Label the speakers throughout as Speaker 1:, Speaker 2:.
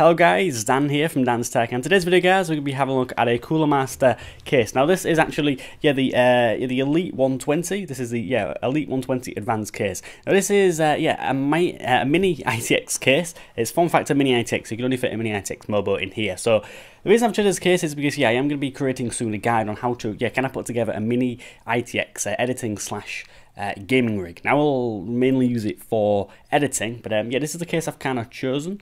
Speaker 1: Hello guys, Dan here from Dan's Tech, and today's video, guys, we're going to be having a look at a Cooler Master case. Now this is actually the Elite 120. This is the Elite 120 Advanced case. Now this is a mini ITX case. It's form factor mini ITX. You can only fit a mini ITX mobile in here. So the reason I've chosen this case is because I am going to be creating soon a guide on how to kind of put together a mini ITX editing slash gaming rig. Now I'll mainly use it for editing, but this is the case I've kind of chosen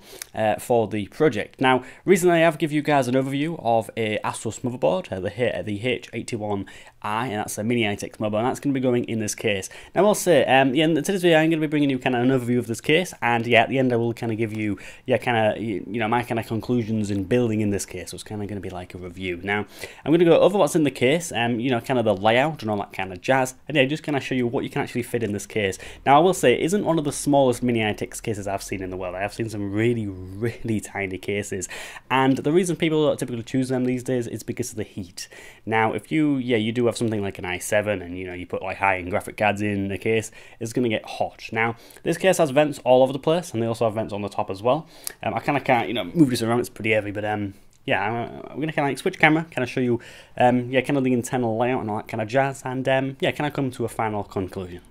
Speaker 1: for the project. Now recently I've given you guys an overview of a Asus motherboard, the H81i, and that's a mini ITX mobile, and that's going to be going in this case. Now I'll say, in today's video I'm going to be bringing you kind of an overview of this case, and at the end I will kind of give you my kind of conclusions in building in this case. So it's kind of going to be like a review. Now I'm going to go over what's in the case, kind of the layout and all that kind of jazz, and just kind of show you what you can actually fit in this case. Now I will say it isn't one of the smallest mini ITX cases I've seen in the world. I have seen some really tiny cases, and the reason people don't typically choose them these days is because of the heat. Now if you do have something like an i7 and you put like high-end graphic cards in the case, it's going to get hot. Now this case has vents all over the place, and they also have vents on the top as well. I kind of can't move this around, it's pretty heavy, but I'm going to kind of switch camera, kind of show you kind of the internal layout and all that kind of jazz, and kind of come to a final conclusion.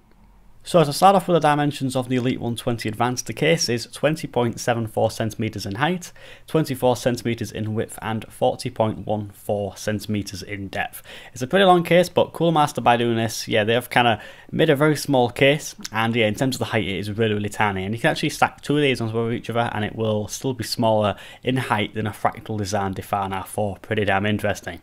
Speaker 1: So to start off with the dimensions of the Elite 120 Advanced, the case is 20.74 centimeters in height, 24 centimeters in width, and 40.14 centimeters in depth. It's a pretty long case, but Cooler Master, by doing this, they've kind of made a very small case, and in terms of the height, it is really tiny. And you can actually stack two of these on top of each other, and it will still be smaller in height than a fractal design Define R4. Pretty damn interesting.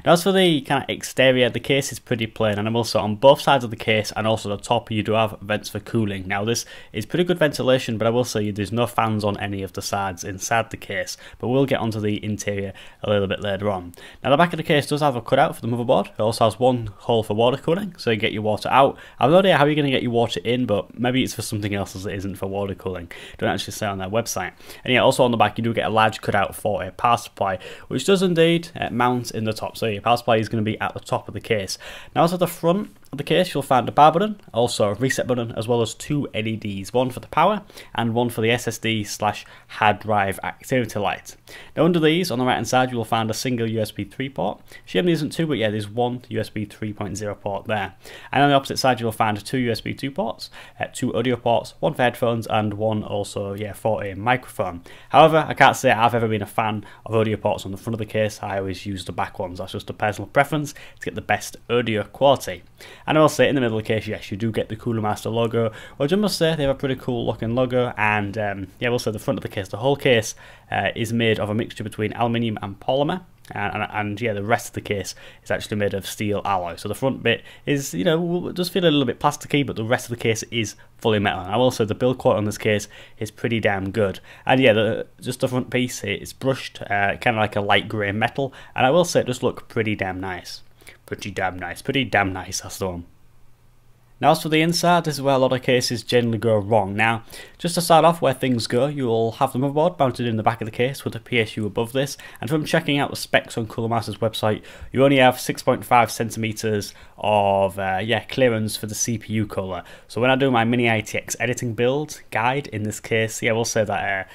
Speaker 1: Now as for the kind of exterior, the case is pretty plain, and also on both sides of the case and also the top, you do have vents for cooling. Now this is pretty good ventilation, but I will say there's no fans on any of the sides inside the case, but we'll get onto the interior a little bit later on. Now the back of the case does have a cutout for the motherboard. It also has one hole for water cooling, so you get your water out. I've no idea how you're going to get your water in, but maybe it's for something else as it isn't for water cooling. Don't actually say on their website. And also on the back you do get a large cutout for a power supply, which does indeed mount in the top, so your power supply is going to be at the top of the case. Now to the front of the case you'll find a power button, also a reset button, as well as two LEDs, one for the power and one for the SSD slash hard drive activity light. Now under these on the right hand side you will find a single USB 3 port. Shame there isn't two, but there's one USB 3.0 port there. And on the opposite side you will find two USB 2 ports, two audio ports, one for headphones and one also for a microphone. However, I can't say I've ever been a fan of audio ports on the front of the case. I always use the back ones. That's just a personal preference to get the best audio quality. And I will say in the middle of the case, yes, you do get the Cooler Master logo, which I must say they have a pretty cool looking logo. And we'll say the front of the case, the whole case is made of a mixture between aluminium and polymer. And the rest of the case is actually made of steel alloy. So the front bit is, does feel a little bit plasticky, but the rest of the case is fully metal. And I will say the build quality on this case is pretty damn good. And just the front piece, it's brushed kind of like a light grey metal, and I will say it does look pretty damn nice. Pretty damn nice, that's the one. Now as for the inside, this is where a lot of cases generally go wrong. Now, just to start off where things go, you will have the motherboard mounted in the back of the case with a PSU above this, and from checking out the specs on Cooler Master's website, you only have 6.5 centimeters of clearance for the CPU cooler. So when I do my mini ITX editing build guide in this case, I will say that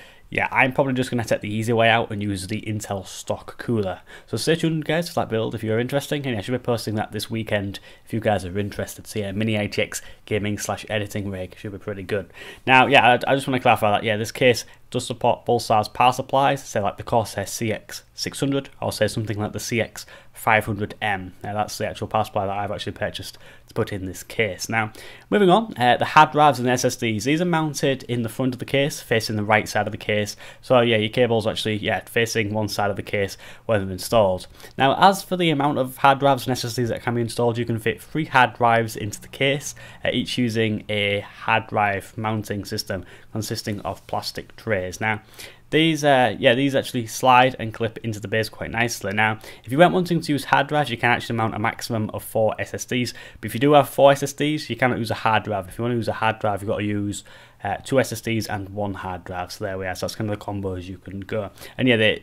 Speaker 1: I'm probably just going to take the easy way out and use the Intel stock cooler. So stay tuned, guys, for that build if you're interested. And I should be posting that this weekend if you guys are interested. So mini ITX gaming slash editing rig should be pretty good. Now, I just want to clarify that, this case does support both sides power supplies, say like the Corsair CX600, or say something like the CX500M. Now that's the actual power supply that I've actually purchased to put in this case. Now, moving on, the hard drives and SSDs, these are mounted in the front of the case, facing the right side of the case. So your cables actually, facing one side of the case when they're installed. Now, as for the amount of hard drives and SSDs that can be installed, you can fit 3 hard drives into the case, each using a hard drive mounting system consisting of plastic trays. Now, these actually slide and clip into the base quite nicely. Now, if you weren't wanting to use hard drives, you can actually mount a maximum of 4 SSDs. But if you do have 4 SSDs, you cannot use a hard drive. If you want to use a hard drive, you've got to use 2 SSDs and 1 hard drive. So there we are. So that's kind of the combos you can go. And the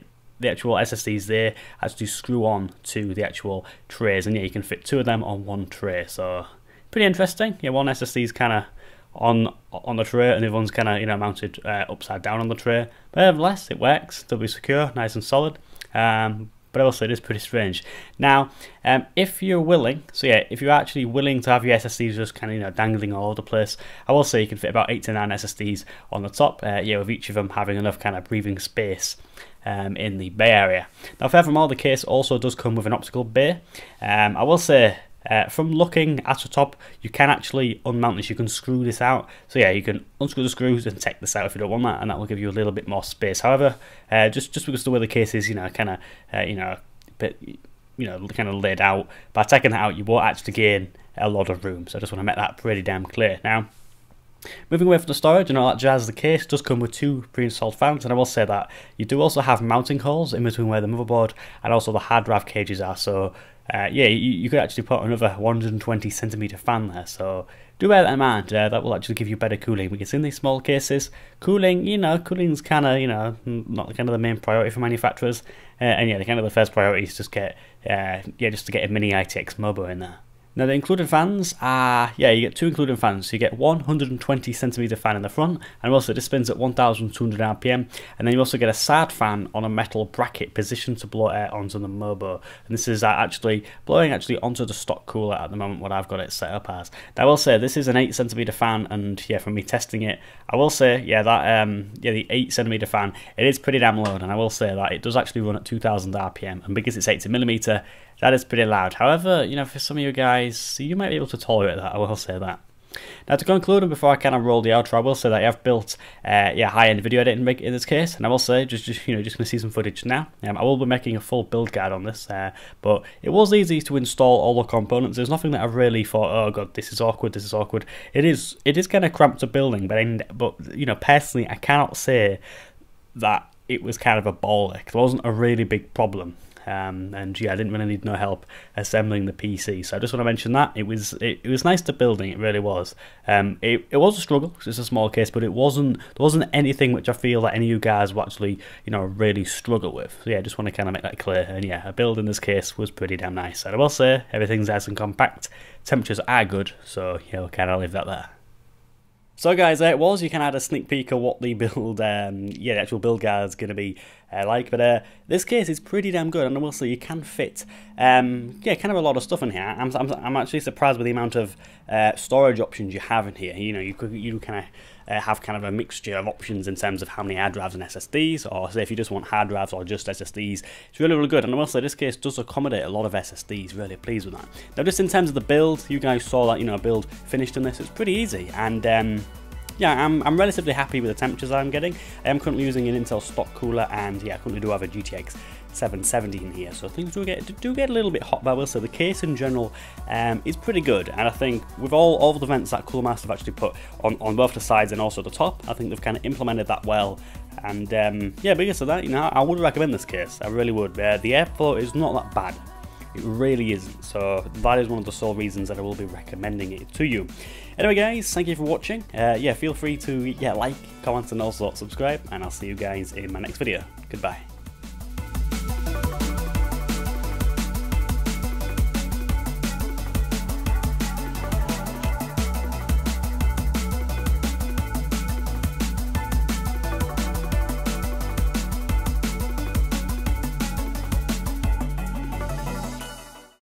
Speaker 1: actual SSDs there actually screw on to the actual trays, and you can fit 2 of them on 1 tray. So pretty interesting. One SSD is kind of on the tray, and the other one's kind of, you know, mounted upside down on the tray. But nevertheless, it works. It'll be secure, nice and solid. But also it is pretty strange. Now, if you're willing, so yeah, if you're actually willing to have your SSDs just kind of, you know, dangling all over the place, I will say you can fit about 8 to 9 SSDs on the top, yeah, with each of them having enough kind of breathing space in the bay area. Now, furthermore, the case also does come with an optical bay. I will say, from looking at the top, you can actually unmount this. You can screw this out. So yeah, you can unscrew the screws and take this out if you don't want that, and that will give you a little bit more space. However, just because the way the case is, you know, kind of, you know, bit, you know, kind of laid out, by taking that out, you won't actually gain a lot of room. So I just want to make that pretty damn clear. Now, moving away from the storage and all that jazz, the case does come with 2 pre-installed fans, and I will say that you do also have mounting holes in between where the motherboard and also the hard drive cages are. So yeah, you could actually put another 120cm fan there, so do bear that in mind. That will actually give you better cooling, because in these small cases, cooling, you know, cooling's kind of, you know, not kind of the main priority for manufacturers, and yeah, the kind of the first priority is just get, yeah, just to get a mini ITX Mobo in there. Now, the included fans are, yeah, you get 2 included fans. So you get 120cm fan in the front, and also this spins at 1200 RPM, and then you also get a side fan on a metal bracket positioned to blow air onto the Mobo. And this is actually blowing onto the stock cooler at the moment, what I've got it set up as. Now, I will say this is an 8cm fan, and yeah, from me testing it, I will say, yeah, that yeah, the 8cm fan, it is pretty damn loud, and I will say that it does actually run at 2000 RPM, and because it's 80mm, that is pretty loud. However, you know, for some of you guys, you might be able to tolerate that, I will say that. Now, to conclude, and before I kind of roll the outro, I will say that I have built yeah, high-end video editing rig in this case, and I will say, just you know, just going to see some footage now. I will be making a full build guide on this, but it was easy to install all the components. There's nothing that I've really thought, oh god, this is awkward, this is awkward. It is kind of cramped to building, but you know, personally, I cannot say that it was kind of a ball ache. It wasn't a really big problem. And yeah, I didn't really need no help assembling the PC, so I just want to mention that it was nice to building. It really was. It was a struggle because it's a small case, but there wasn't anything which I feel that any of you guys will actually, you know, really struggle with. So yeah, I just want to kind of make that clear. And yeah, a build in this case was pretty damn nice. And I will say everything's nice and compact. Temperatures are good, so yeah, we'll kind of leave that there. So guys, there it was. You can add a sneak peek of what the build, yeah, the actual build guide is going to be like. But this case is pretty damn good, and I will say you can fit, yeah, kind of a lot of stuff in here. I'm actually surprised with the amount of storage options you have in here. You know, you kind of have kind of a mixture of options in terms of how many hard drives and SSDs, or say if you just want hard drives or just SSDs. It's really, really good, and I will say this case does accommodate a lot of SSDs. Really pleased with that. Now, just in terms of the build, you guys saw that, you know, a build finished in this. It's pretty easy, and yeah, I'm relatively happy with the temperatures I'm getting. I am currently using an Intel stock cooler, and yeah, I currently do have a GTX 770 in here, so things do get a little bit hot, but I will say the case in general is pretty good, and I think with all the vents that Cooler Master have actually put on both the sides and also the top, I think they've kind of implemented that well. And yeah, because of that, you know, I would recommend this case. I really would. The airflow is not that bad. It really isn't. So that is one of the sole reasons that I will be recommending it to you. Anyway, guys, thank you for watching. Yeah, feel free to like, comment, and also subscribe, and I'll see you guys in my next video. Goodbye.